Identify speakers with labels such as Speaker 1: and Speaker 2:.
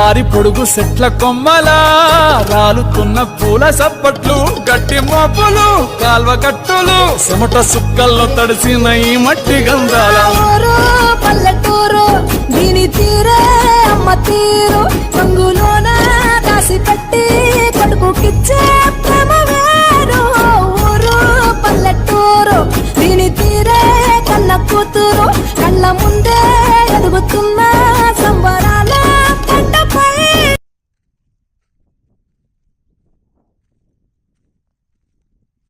Speaker 1: దారి పొడుగు సెట్ల కొమ్మలా రాలుతున్న పూల సప్పట్లు గట్టి మోపులు కాల్వ కట్టులు చెమట సుక్కల్లో తడిసిన ఈ మట్టి గంధాల
Speaker 2: ఊరు పల్లెటూరు దీని తీరే అమ్మ తీరు రంగులోన దాసి పెట్టి